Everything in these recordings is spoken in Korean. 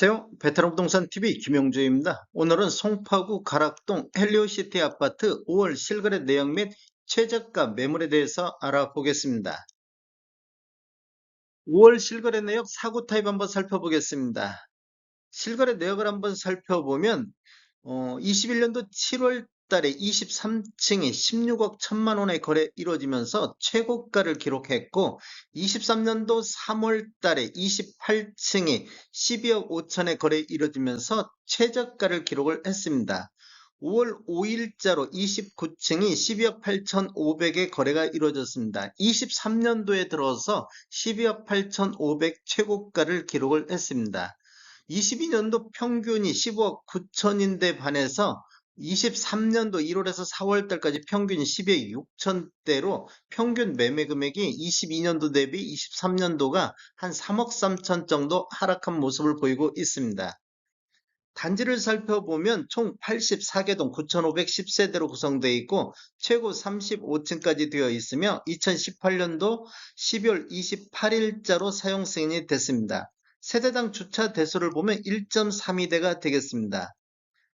안녕하세요. 베테랑 부동산 TV 김용주입니다. 오늘은 송파구 가락동 헬리오시티 아파트 5월 실거래 내역 및 최저가 매물에 대해서 알아보겠습니다. 5월 실거래 내역 사구 타입 한번 살펴보겠습니다. 실거래 내역을 한번 살펴보면 21년도 7월 달에 23층이 16억 1천만 원의 거래 이루어지면서 최고가를 기록했고 23년도 3월 달에 28층이 12억 5천의 거래 이루어지면서 최저가를 기록을 했습니다. 5월 5일자로 29층이 12억 8천5백의 거래가 이루어졌습니다. 23년도에 들어서 12억 8천5백 최고가를 기록을 했습니다. 22년도 평균이 15억 9천인데 반해서 23년도 1월에서 4월 달까지 평균이 12억 6천대로 평균 매매 금액이 22년도 대비 23년도가 한 3억 3천 정도 하락한 모습을 보이고 있습니다. 단지를 살펴보면 총 84개동 9,510세대로 구성되어 있고 최고 35층까지 되어 있으며 2018년도 12월 28일자로 사용 승인이 됐습니다. 세대당 주차 대수를 보면 1.32대가 되겠습니다.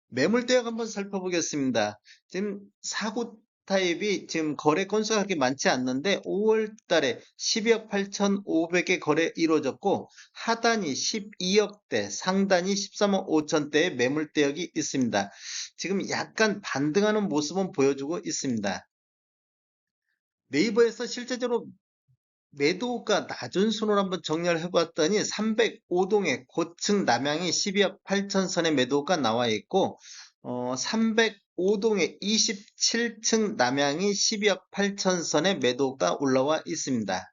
매물대역 한번 살펴보겠습니다. 지금 사구 타입이 지금 거래 건수가 그렇게 많지 않는데 5월 달에 12억 8천5백의 거래 이루어졌고 하단이 12억대, 상단이 13억 5천대의 매물대역이 있습니다. 지금 약간 반등하는 모습은 보여주고 있습니다. 네이버에서 실제적으로 매도가 낮은 순으로 한번 정리를 해봤더니 305동의 고층 남향이 12억 8천 선의 매도가 나와 있고 305동의 27층 남향이 12억 8천 선의 매도가 올라와 있습니다.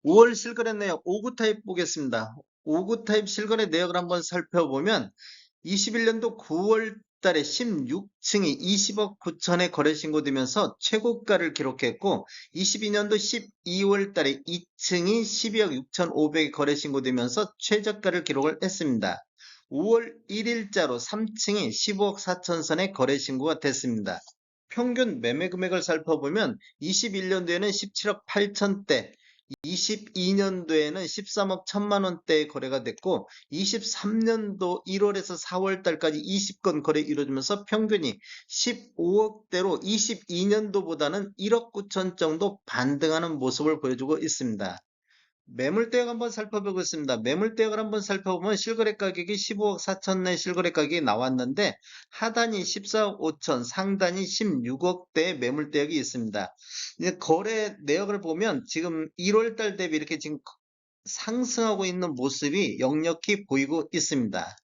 5월 실거래 내역 5구 타입 보겠습니다. 5구 타입 실거래 내역을 한번 살펴보면 21년도 9월 달에 16층이 20억 9천에 거래 신고되면서 최고가를 기록했고 22년도 12월 달에 2층이 12억 6천5백에 거래 신고되면서 최저가를 기록을 했습니다. 5월 1일자로 3층이 15억 4천 선에 거래 신고가 됐습니다. 평균 매매 금액을 살펴보면 21년도에는 17억 8천대, 22년도에는 13억 1천만 원대의 거래가 됐고 23년도 1월에서 4월 달까지 20건 거래 이루어지면서 평균이 15억대로 22년도보다는 1억 9천 정도 반등하는 모습을 보여주고 있습니다. 매물대역 한번 살펴보겠습니다. 매물대역을 한번 살펴보면 실거래 가격이 15억 4천 내 실거래 가격이 나왔는데 하단이 14억 5천, 상단이 16억대의 매물대역이 있습니다. 이제 거래 내역을 보면 지금 1월달 대비 이렇게 지금 상승하고 있는 모습이 역력히 보이고 있습니다.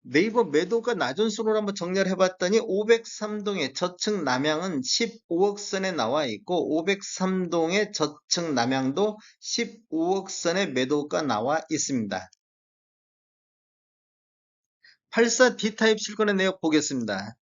네이버 매도가 낮은 순으로 한번 정리를 해봤더니 503동의 저층 남향은 15억 선에 나와 있고 503동의 저층 남향도 15억 선의 매도가 나와 있습니다. 84 D타입 실거래 내역 보겠습니다.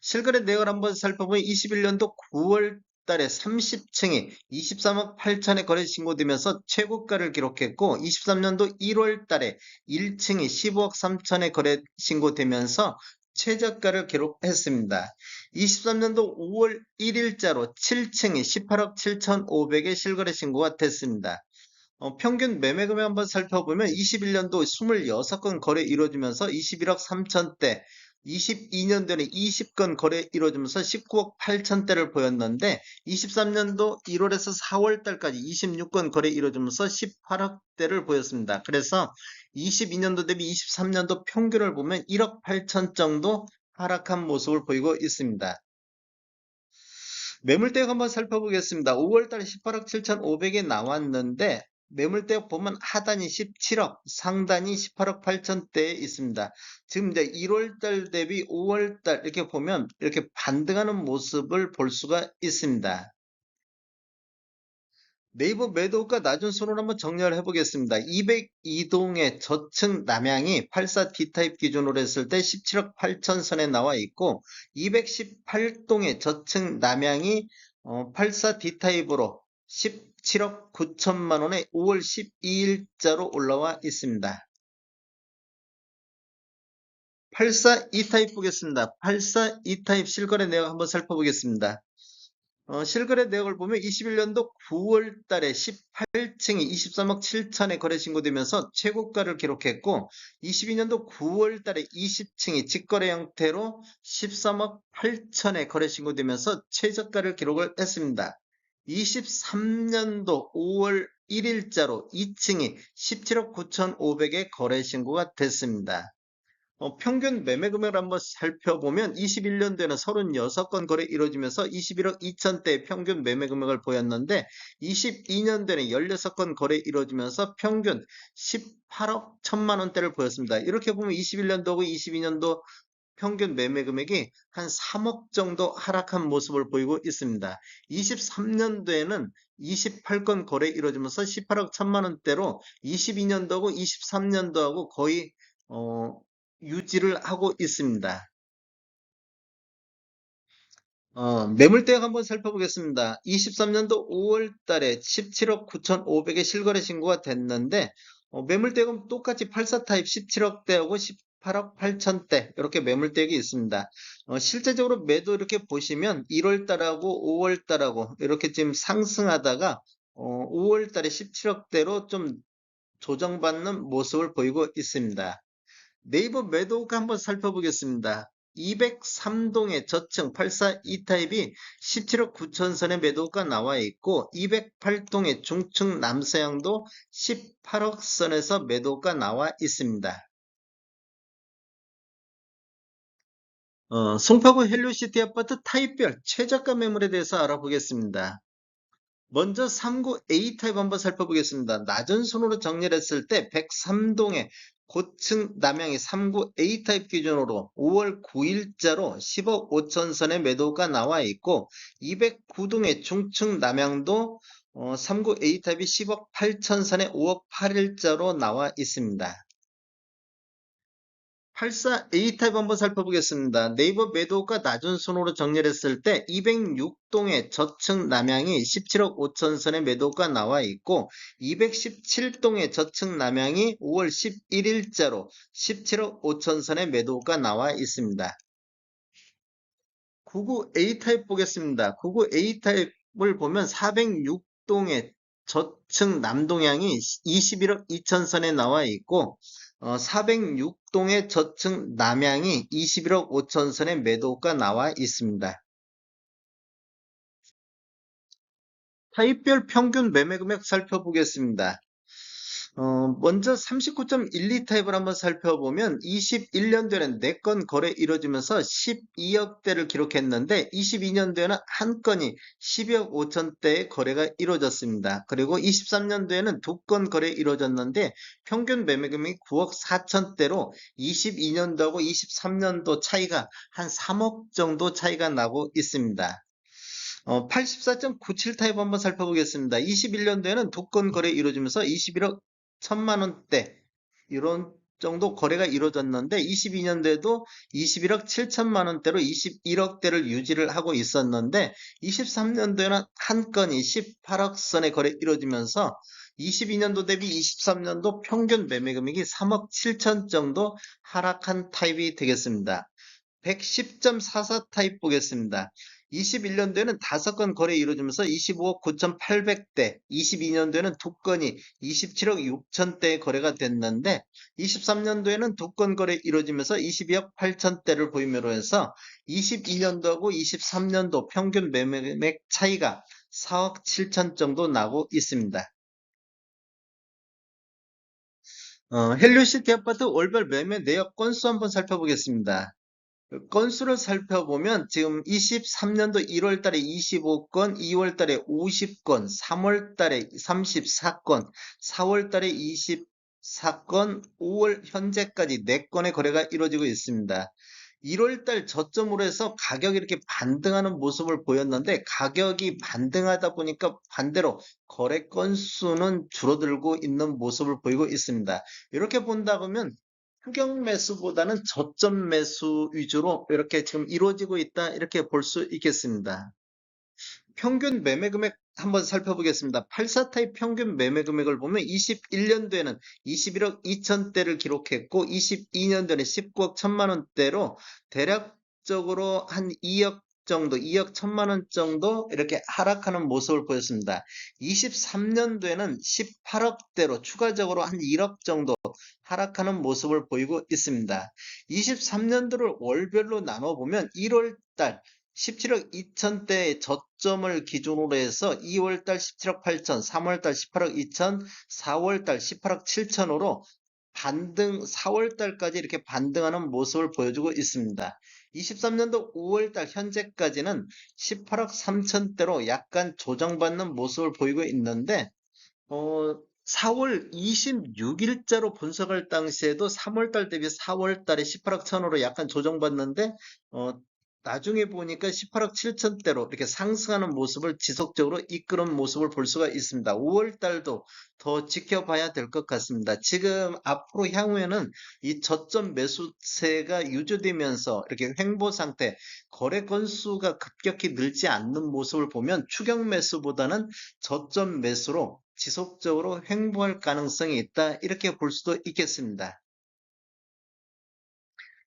실거래 내역을 한번 살펴보면 21년도 9월 달에 30층이 23억 8천에 거래 신고되면서 최고가를 기록했고 23년도 1월 달에 1층이 15억 3천에 거래 신고되면서 최저가를 기록했습니다. 23년도 5월 1일자로 7층이 18억 7천5백에 실거래 신고가 됐습니다. 평균 매매 금액 한번 살펴보면 21년도 26건 거래 이루어지면서 21억 3천대, 22년도에는 20건 거래 이루어지면서 19억 8천대를 보였는데 23년도 1월에서 4월 달까지 26건 거래 이루어지면서 18억대를 보였습니다. 그래서 22년도 대비 23년도 평균을 보면 1억 8천 정도 하락한 모습을 보이고 있습니다. 매물대역 한번 살펴보겠습니다. 5월달에 18억 7천5백에 나왔는데 매물대역 보면 하단이 17억, 상단이 18억 8천대에 있습니다. 지금 이제 1월달 대비 5월달 이렇게 보면 이렇게 반등하는 모습을 볼 수가 있습니다. 네이버 매도가 낮은 순으로 한번 정리를 해보겠습니다. 202동의 저층 남향이 84 D타입 기준으로 했을 때 17억 8천 선에 나와 있고 218동의 저층 남향이 84 D타입으로 17억 9천만 원에 5월 12일자로 올라와 있습니다. 84 E타입 보겠습니다. 84 E타입 실거래 내역 한번 살펴보겠습니다. 실거래 내역을 보면 21년도 9월 달에 18층이 23억 7천에 거래 신고되면서 최고가를 기록했고 22년도 9월 달에 20층이 직거래 형태로 13억 8천에 거래 신고되면서 최저가를 기록을 했습니다. 23년도 5월 1일자로 2층이 17억 9,500에 거래 신고가 됐습니다. 평균 매매 금액을 한번 살펴보면 21년도에는 36건 거래 이루어지면서 21억 2천대의 평균 매매 금액을 보였는데 22년도에는 16건 거래 이루어지면서 평균 18억 1천만 원대를 보였습니다. 이렇게 보면 21년도하고 22년도 평균 매매 금액이 한 3억 정도 하락한 모습을 보이고 있습니다. 23년도에는 28건 거래 이루어지면서 18억 1천만 원대로 22년도하고 23년도하고 거의 유지를 하고 있습니다. 매물대역 한번 살펴보겠습니다. 23년도 5월 달에 17억 9,500에 실거래 신고가 됐는데, 매물대역은 똑같이 84 타입 17억대하고 18억 8천대, 이렇게 매물대역이 있습니다. 실제적으로 매도 이렇게 보시면 1월 달하고 5월 달하고 이렇게 지금 상승하다가, 5월 달에 17억대로 좀 조정받는 모습을 보이고 있습니다. 네이버 매도가 한번 살펴보겠습니다. 203동의 저층 84 E타입이 17억 9천 선의 매도가 나와 있고 208동의 중층 남서향도 18억 선에서 매도가 나와 있습니다. 송파구 헬로시티 아파트 타입별 최저가 매물에 대해서 알아보겠습니다. 먼저 39 A타입 한번 살펴보겠습니다. 낮은 순으로 정리를 했을 때 103동의 고층 남향이 39 A타입 기준으로 5월 9일자로 10억 5천 선의 매도가 나와 있고 209동의 중층 남향도 39 A타입이 10억 8천 선에 5억 8일자로 나와 있습니다. 84 A타입 한번 살펴보겠습니다. 네이버 매도가 낮은 순으로 정리를 했을 때 206동의 저층 남향이 17억 5천 선의 매도가 나와 있고 217동의 저층 남향이 5월 11일자로 17억 5천 선의 매도가 나와 있습니다. 99 A타입 보겠습니다. 99 A타입을 보면 406동의 저층 남동향이 21억 2천 선에 나와 있고 406동의 저층 남향이 21억 5천 선의 매도가 나와 있습니다. 타입별 평균 매매 금액 살펴보겠습니다. 먼저 39.12 타입을 한번 살펴보면 21년도에는 4건 거래 이루어지면서 12억대를 기록했는데 22년도에는 한 건이 12억 5천대의 거래가 이루어졌습니다. 그리고 23년도에는 2건 거래 이루어졌는데 평균 매매금이 9억 4천대로 22년도하고 23년도 차이가 한 3억 정도 차이가 나고 있습니다. 84.97 타입 한번 살펴보겠습니다. 21년도에는 2건 거래 이루어지면서 21억 1천만 원대 이런 정도 거래가 이루어졌는데 22년도에도 21억 7천만 원대로 21억대를 유지를 하고 있었는데 23년도에는 한 건이 18억 선의 거래 이루어지면서 22년도 대비 23년도 평균 매매 금액이 3억 7천 정도 하락한 타입이 되겠습니다. 110.44 타입 보겠습니다. 21년도에는 5건 거래 이루어지면서 25억 9,800대, 22년도에는 2건이 27억 6천대의 거래가 됐는데 23년도에는 2건 거래 이루어지면서 22억 8천대를 보임으로 해서 22년도하고 23년도 평균 매매액 차이가 4억 7천 정도 나고 있습니다. 헬류시티 아파트 월별 매매 내역 건수 한번 살펴보겠습니다. 건수를 살펴보면 지금 23년도 1월 달에 25건, 2월 달에 50건, 3월 달에 34건, 4월 달에 24건, 5월 현재까지 4건의 거래가 이루어지고 있습니다. 1월 달 저점으로 해서 가격이 이렇게 반등하는 모습을 보였는데 가격이 반등하다 보니까 반대로 거래 건수는 줄어들고 있는 모습을 보이고 있습니다. 이렇게 본다 보면 추격 매수보다는 저점 매수 위주로 이렇게 지금 이루어지고 있다 이렇게 볼 수 있겠습니다. 평균 매매 금액 한번 살펴보겠습니다. 84 타입 평균 매매 금액을 보면 21년도에는 21억 2천대를 기록했고 22년도에는 19억 1천만 원대로 대략적으로 한 2억 정도, 2억 1천만 원 정도 이렇게 하락하는 모습을 보였습니다. 23년도에는 18억대로 추가적으로 한 1억 정도 하락하는 모습을 보이고 있습니다. 23년도를 월별로 나눠보면 1월 달 17억 2천대의 저점을 기준으로 해서 2월 달 17억 8천, 3월 달 18억 2천, 4월 달 18억 7천으로 반등, 4월 달까지 이렇게 반등하는 모습을 보여주고 있습니다. 23년도 5월 달 현재까지는 18억 3천대로 약간 조정받는 모습을 보이고 있는데 4월 26일자로 분석할 당시에도 3월달 대비 4월달에 18억 천으로 약간 조정받는데, 나중에 보니까 18억 7천대로 이렇게 상승하는 모습을 지속적으로 이끄는 모습을 볼 수가 있습니다. 5월달도 더 지켜봐야 될 것 같습니다. 지금 앞으로 향후에는 이 저점 매수세가 유지되면서 이렇게 횡보 상태, 거래 건수가 급격히 늘지 않는 모습을 보면 추격 매수보다는 저점 매수로 지속적으로 횡보할 가능성이 있다. 이렇게 볼 수도 있겠습니다.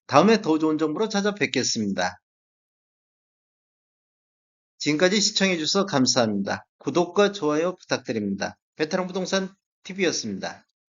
다음에 더 좋은 정보로 찾아뵙겠습니다. 지금까지 시청해 주셔서 감사합니다. 구독과 좋아요 부탁드립니다. 베테랑 부동산 TV였습니다.